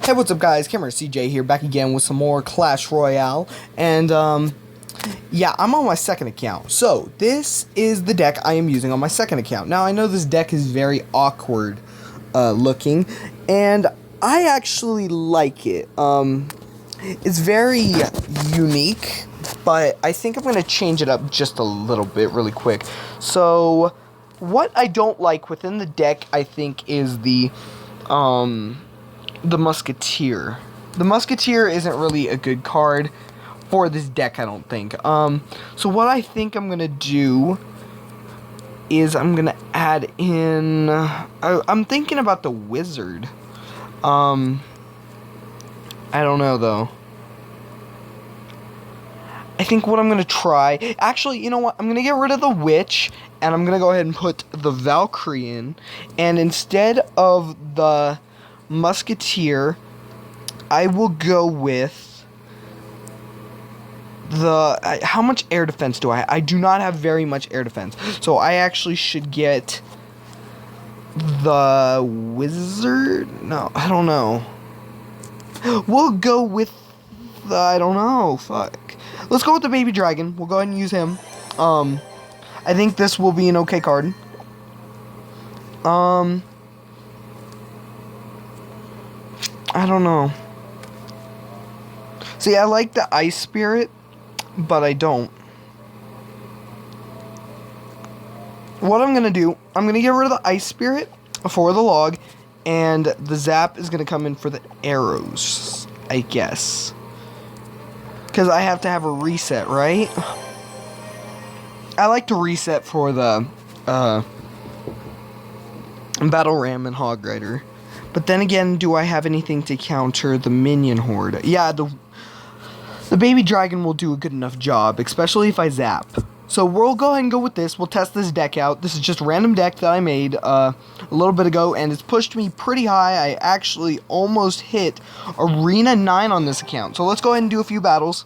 Hey, what's up guys, Cameronorcjs here, back again with some more Clash Royale, and yeah, I'm on my second account. So, this is the deck I am using on my second account. Now, I know this deck is very awkward looking, and I actually like it. It's very unique, but I think I'm going to change it up just a little bit really quick. So, what I don't like within the deck, I think, is the Musketeer. The Musketeer isn't really a good card for this deck, I don't think. So what I think I'm gonna do is I'm gonna add in. I'm thinking about the Wizard. I don't know though. I think what I'm gonna try. Actually, you know what? I'm gonna get rid of the Witch, and I'm gonna go ahead and put the Valkyrie in. And instead of the Musketeer, I will go with the... how much air defense do I have? I do not have very much air defense. So I actually should get the Wizard? No, I don't know. We'll go with the... I don't know. Fuck. Let's go with the Baby Dragon. We'll go ahead and use him. I think this will be an okay card. I don't know. See, I like the Ice Spirit, but I don't. What I'm going to do, I'm going to get rid of the Ice Spirit for the log, and the Zap is going to come in for the arrows, I guess. Because I have to have a reset, right? I like to reset for the Battle Ram and Hog Rider. But then again, do I have anything to counter the Minion Horde? Yeah, the Baby Dragon will do a good enough job, especially if I zap. So we'll go ahead and go with this. We'll test this deck out. This is just a random deck that I made a little bit ago, and it's pushed me pretty high. I actually almost hit Arena 9 on this account. So let's go ahead and do a few battles,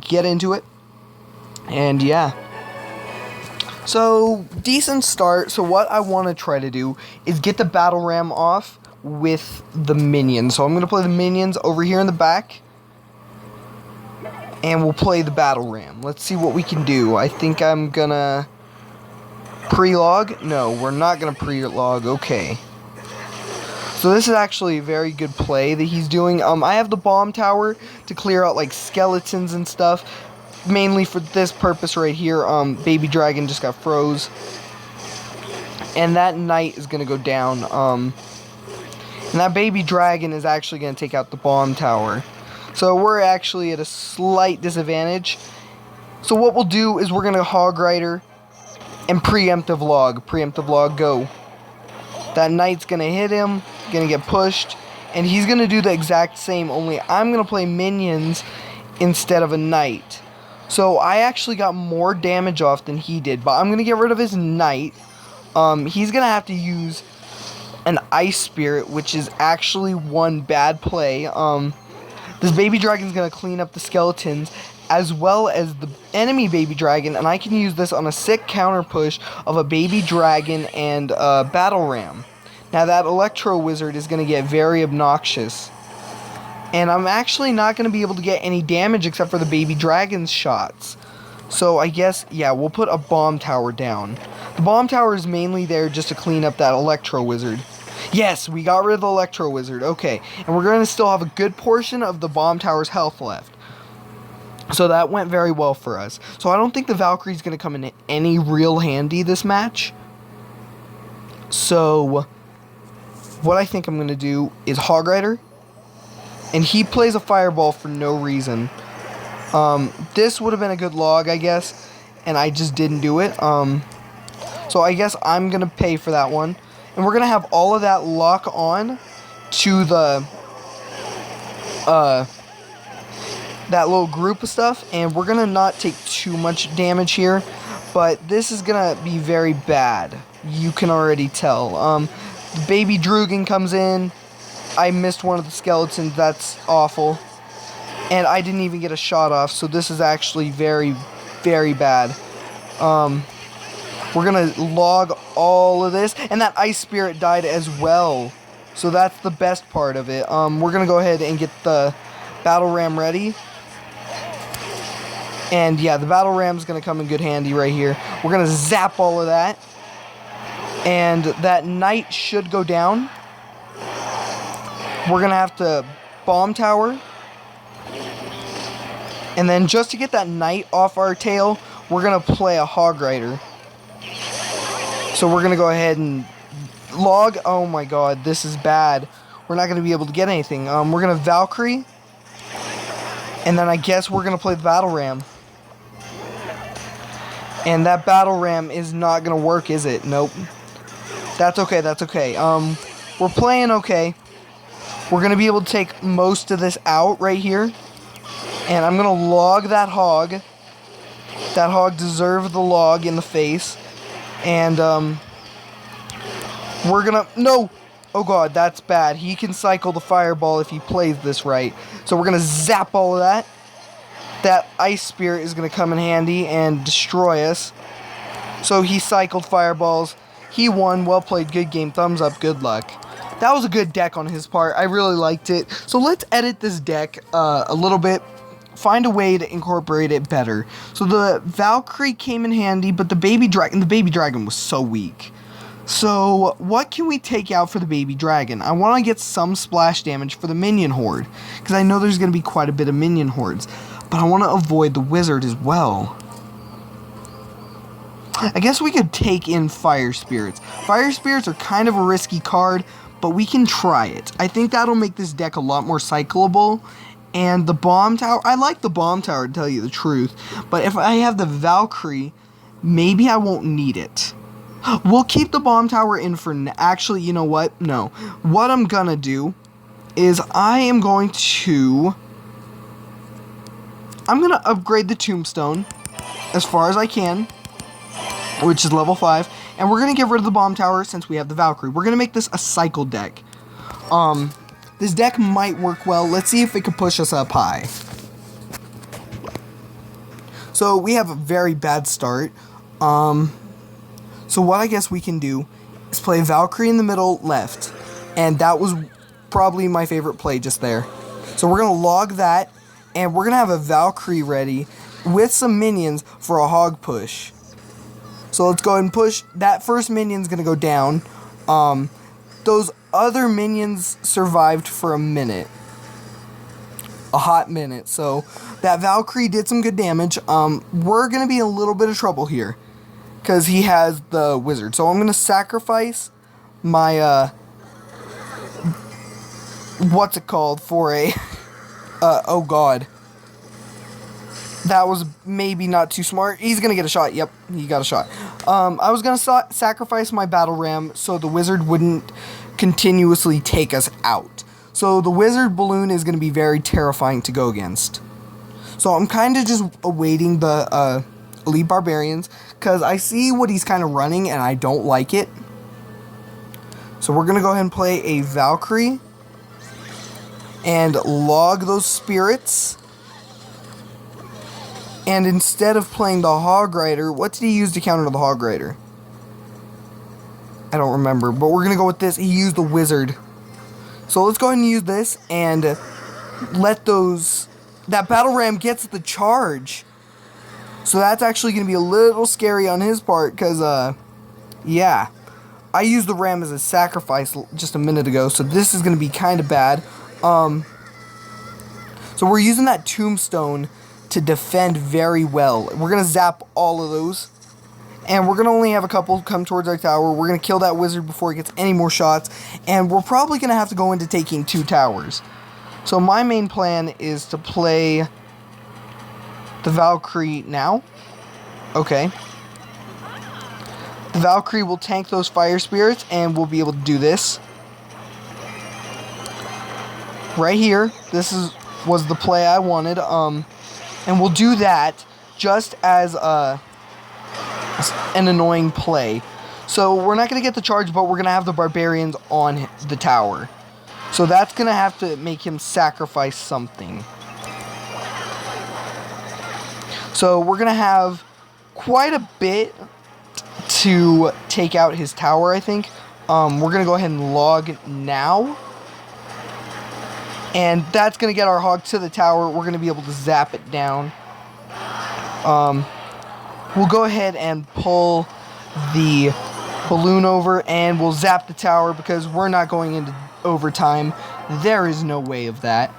get into it, and yeah. So, decent start. So what I want to try to do is get the Battle Ram off with the minions. So I'm going to play the minions over here in the back, and we'll play the Battle Ram. Let's see what we can do. I think I'm going to pre-log. No, we're not going to pre-log. Okay. So this is actually a very good play that he's doing. I have the bomb tower to clear out like skeletons and stuff. Mainly for this purpose right here. Baby Dragon just got froze. And that knight is going to go down. And that Baby Dragon is actually going to take out the bomb tower. So we're actually at a slight disadvantage. So what we'll do is we're going to Hog Rider and Preemptive Log. Preemptive Log, go. That knight's going to hit him, going to get pushed. And he's going to do the exact same, only I'm going to play minions instead of a knight. So I actually got more damage off than he did. But I'm going to get rid of his knight. He's going to have to use an Ice Spirit, which is actually one bad play. This Baby Dragon's going to clean up the skeletons, as well as the enemy Baby Dragon, and I can use this on a sick counter push of a Baby Dragon and a Battle Ram. Now that Electro Wizard is going to get very obnoxious, and I'm actually not going to be able to get any damage except for the Baby Dragon's shots. So I guess, yeah, we'll put a Bomb Tower down. The Bomb Tower is mainly there just to clean up that Electro Wizard. Yes, we got rid of the Electro Wizard. Okay, and we're going to still have a good portion of the Bomb Tower's health left. So that went very well for us. So I don't think the Valkyrie's going to come in any real handy this match. So what I think I'm going to do is Hog Rider. And he plays a Fireball for no reason. This would have been a good log, I guess. And I just didn't do it. So I guess I'm going to pay for that one. And we're going to have all of that lock on to the, that little group of stuff. And we're going to not take too much damage here. But this is going to be very bad. You can already tell. The Baby Dragon comes in. I missed one of the skeletons. That's awful. And I didn't even get a shot off. So this is actually very, very bad. We're going to log all of this. And that Ice Spirit died as well. So that's the best part of it. We're going to go ahead and get the battle ram ready. And yeah, the battle ram's going to come in good handy right here. We're going to zap all of that. And that knight should go down. We're going to have to bomb tower. And then just to get that knight off our tail, we're going to play a hog rider. So we're going to go ahead and log. Oh my god, this is bad. We're not going to be able to get anything. We're going to Valkyrie. And then I guess we're going to play the battle ram. And that battle ram is not going to work, is it? Nope. That's okay, that's okay. We're playing okay. We're going to be able to take most of this out right here. And I'm going to log that hog. That hog deserved the log in the face. And, we're going to... No! Oh god, that's bad. He can cycle the fireball if he plays this right. So we're going to zap all of that. That ice spirit is going to come in handy and destroy us. So he cycled fireballs. He won. Well played. Good game. Thumbs up. Good luck. That was a good deck on his part. I really liked it. So let's edit this deck a little bit. Find a way to incorporate it better. So the Valkyrie came in handy, but the baby dragon was so weak. So what can we take out for the baby dragon? I want to get some splash damage for the minion horde, because I know there's going to be quite a bit of minion hordes. But I want to avoid the wizard as well. I guess we could take in fire spirits. Fire spirits are kind of a risky card, but we can try it. I think that'll make this deck a lot more cyclable. And the bomb tower, I like the bomb tower to tell you the truth. But if I have the Valkyrie, maybe I won't need it. We'll keep the bomb tower in for actually, you know what? No. What I'm gonna do is I'm gonna upgrade the tombstone as far as I can, which is level 5, and we're gonna get rid of the bomb tower since we have the Valkyrie. We're gonna make this a cycle deck. This deck might work well. Let's see if it can push us up high. So we have a very bad start. So what I guess we can do is play Valkyrie in the middle left, and that was probably my favorite play just there. So we're gonna log that. And we're going to have a Valkyrie ready with some minions for a hog push. So let's go ahead and push. That first minion's going to go down. Those other minions survived for a minute. A hot minute. So that Valkyrie did some good damage. We're going to be in a little bit of trouble here, because he has the wizard. So I'm going to sacrifice my, what's it called, for a... oh god. That was maybe not too smart. He's gonna get a shot. Yep, he got a shot. I was gonna sacrifice my battle ram so the wizard wouldn't continuously take us out. So the wizard balloon is gonna be very terrifying to go against. So I'm kind of just awaiting the elite barbarians, because I see what he's kind of running and I don't like it. So we're gonna go ahead and play a Valkyrie and log those spirits. And instead of playing the hog rider, what did he use to counter the hog rider? I don't remember, but we're gonna go with this. He used the wizard. So let's go ahead and use this and let that battle ram gets the charge. So that's actually gonna be a little scary on his part, because yeah, I used the ram as a sacrifice just a minute ago, so this is gonna be kind of bad. So we're using that tombstone to defend very well. We're going to zap all of those. And we're going to only have a couple come towards our tower. We're going to kill that wizard before he gets any more shots. And we're probably going to have to go into taking 2 towers. So my main plan is to play the Valkyrie now. Okay. The Valkyrie will tank those fire spirits, and we'll be able to do this. Right here, this was the play I wanted, and we'll do that just as an annoying play. So we're not going to get the charge, but we're going to have the barbarians on the tower. So that's going to have to make him sacrifice something. So we're going to have quite a bit to take out his tower, I think. We're going to go ahead and log now. And that's going to get our hog to the tower. We're going to be able to zap it down. We'll go ahead and pull the balloon over and we'll zap the tower because we're not going into overtime. There is no way of that.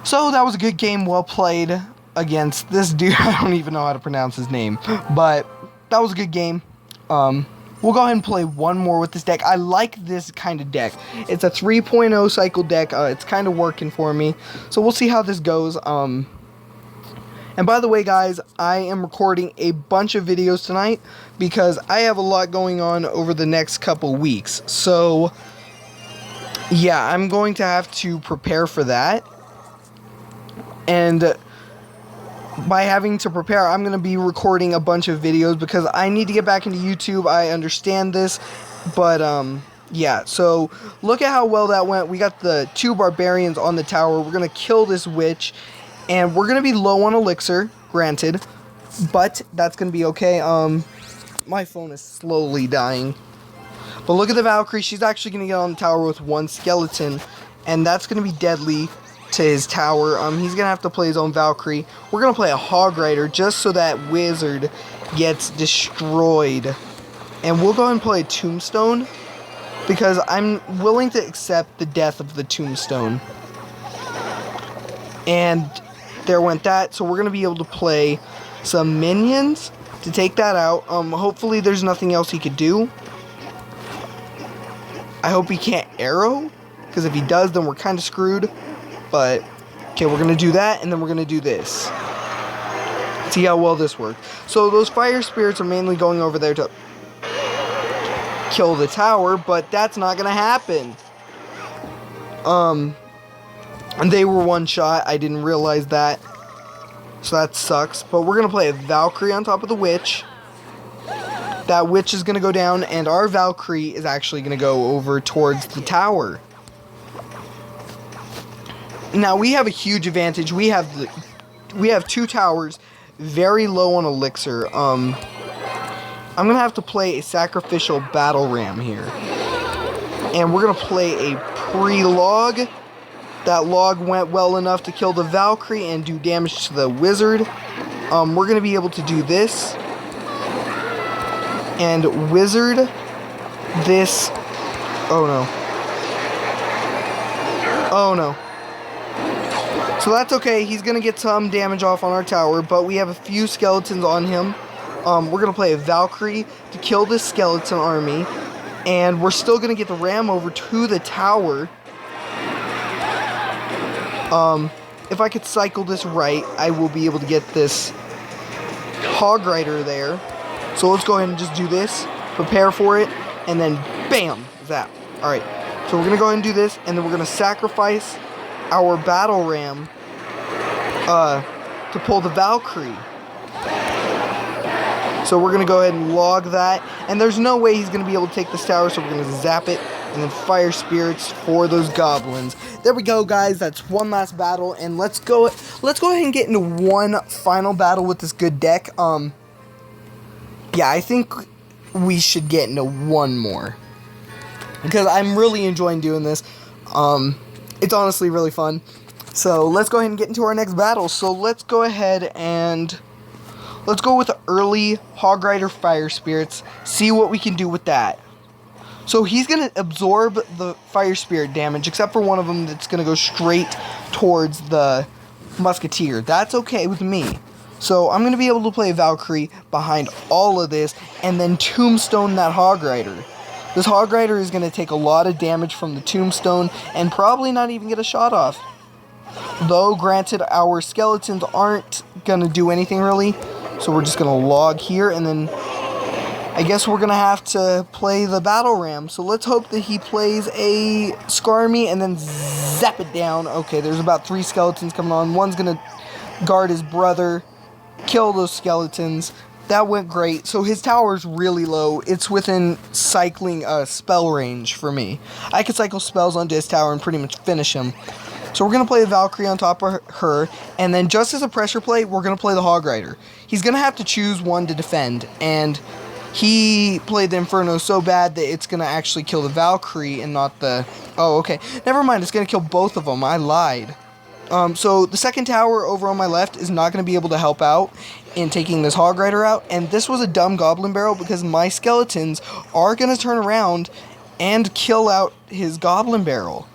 So that was a good game, well played against this dude. I don't even know how to pronounce his name, but that was a good game. We'll go ahead and play one more with this deck. I like this kind of deck. It's a 3.0 cycle deck. It's kind of working for me. So we'll see how this goes. And by the way, guys, I am recording a bunch of videos tonight because I have a lot going on over the next couple weeks. So, yeah, I'm going to have to prepare for that. And by having to prepare, I'm going to be recording a bunch of videos because I need to get back into YouTube. I understand this, but yeah, so look at how well that went. We got the 2 barbarians on the tower. We're going to kill this witch, and we're going to be low on elixir, granted, but that's going to be okay. My phone is slowly dying. But look at the Valkyrie. She's actually going to get on the tower with 1 skeleton, and that's going to be deadly to his tower. He's gonna have to play his own Valkyrie. We're gonna play a Hog Rider just so that wizard gets destroyed. And we'll go ahead and play a Tombstone because I'm willing to accept the death of the Tombstone. And there went that. So we're gonna be able to play some minions to take that out. Hopefully there's nothing else he could do. I hope he can't arrow, because if he does, then we're kind of screwed. But, okay, we're going to do that, and then we're going to do this. See how well this worked. So those fire spirits are mainly going over there to kill the tower, but that's not going to happen. And they were one shot. I didn't realize that. So that sucks. But we're going to play a Valkyrie on top of the witch. That witch is going to go down, and our Valkyrie is actually going to go over towards the tower. Now, we have a huge advantage. We have 2 towers, very low on elixir. I'm going to have to play a sacrificial battle ram here. And we're going to play a pre-log. That log went well enough to kill the Valkyrie and do damage to the wizard. We're going to be able to do this. And wizard this. Oh, no. Oh, no. So that's okay, he's going to get some damage off on our tower, but we have a few skeletons on him. We're going to play a Valkyrie to kill this skeleton army, and we're still going to get the ram over to the tower. If I could cycle this right, I will be able to get this Hog Rider there. So let's go ahead and just do this, prepare for it, and then bam, zap. Alright, so we're going to go ahead and do this, and then we're going to sacrifice our battle ram to pull the Valkyrie. So we're going to go ahead and log that. And there's no way he's going to be able to take this tower, so we're going to zap it and then fire spirits for those goblins. There we go, guys. That's one last battle, and let's go ahead and get into one final battle with this good deck. Yeah, I think we should get into one more because I'm really enjoying doing this. It's honestly really fun. So let's go ahead and get into our next battle. So let's go ahead and let's go with the early Hog Rider Fire Spirits. See what we can do with that. So he's going to absorb the Fire Spirit damage, except for one of them that's going to go straight towards the Musketeer. That's okay with me. So I'm going to be able to play Valkyrie behind all of this and then Tombstone that Hog Rider. This Hog Rider is going to take a lot of damage from the Tombstone and probably not even get a shot off. Though, granted, our skeletons aren't going to do anything really. So we're just going to log here, and then I guess we're going to have to play the Battle Ram. So let's hope that he plays a Skarmy and then zap it down. Okay, there's about 3 skeletons coming on. One's going to guard his brother, kill those skeletons. That went great. So his tower's really low. It's within cycling spell range for me. I could cycle spells onto his tower and pretty much finish him. So we're going to play the Valkyrie on top of her, and then just as a pressure play, we're going to play the Hog Rider. He's going to have to choose one to defend, and he played the Inferno so bad that it's going to actually kill the Valkyrie and not the... Oh, okay. Never mind, it's going to kill both of them. I lied. So the second tower over on my left is not going to be able to help out in taking this Hog Rider out. And this was a dumb Goblin Barrel because my skeletons are going to turn around and kill out his Goblin Barrel.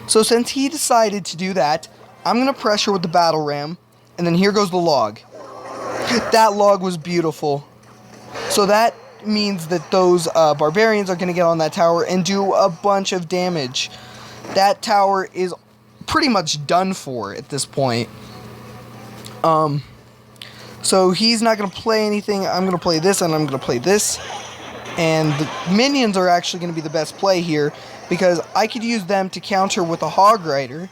So since he decided to do that, I'm going to pressure with the Battle Ram. And then here goes the log. That log was beautiful. So that means that those barbarians are going to get on that tower and do a bunch of damage. That tower is pretty much done for at this point. So he's not going to play anything. I'm going to play this and I'm going to play this. And the minions are actually going to be the best play here because I could use them to counter with a Hog Rider.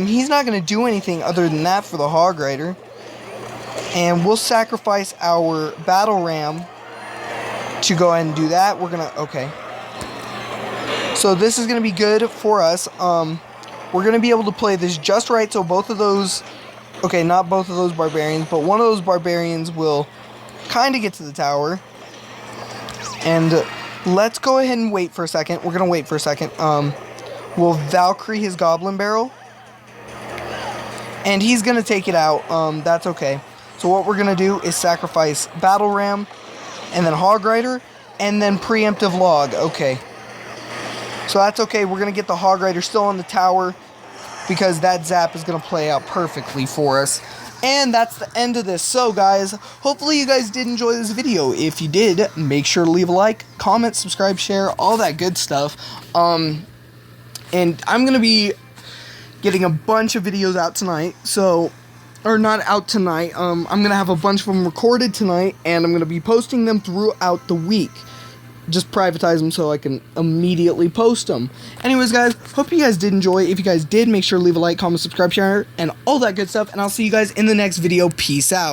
He's not going to do anything other than that for the Hog Rider. And we'll sacrifice our Battle Ram to go ahead and do that. We're going to... Okay. So this is going to be good for us. We're going to be able to play this just right. So both of those... Okay, not both of those barbarians, but one of those barbarians will kind of get to the tower. And let's go ahead and wait for a second. We're going to wait for a second. We'll Valkyrie his Goblin Barrel. And he's going to take it out. That's okay. So what we're going to do is sacrifice Battle Ram, and then Hog Rider, and then Preemptive Log. Okay. So that's okay. We're going to get the Hog Rider still on the tower, because that zap is going to play out perfectly for us. And that's the end of this. So guys, hopefully you guys did enjoy this video. If you did, make sure to leave a like, comment, subscribe, share, all that good stuff. And I'm going to be getting a bunch of videos out tonight, or not out tonight, I'm going to have a bunch of them recorded tonight, and I'm going to be posting them throughout the week. Just privatize them so I can immediately post them. Anyways, guys, hope you guys did enjoy. If you guys did, make sure to leave a like, comment, subscribe, share, and all that good stuff, and I'll see you guys in the next video. Peace out.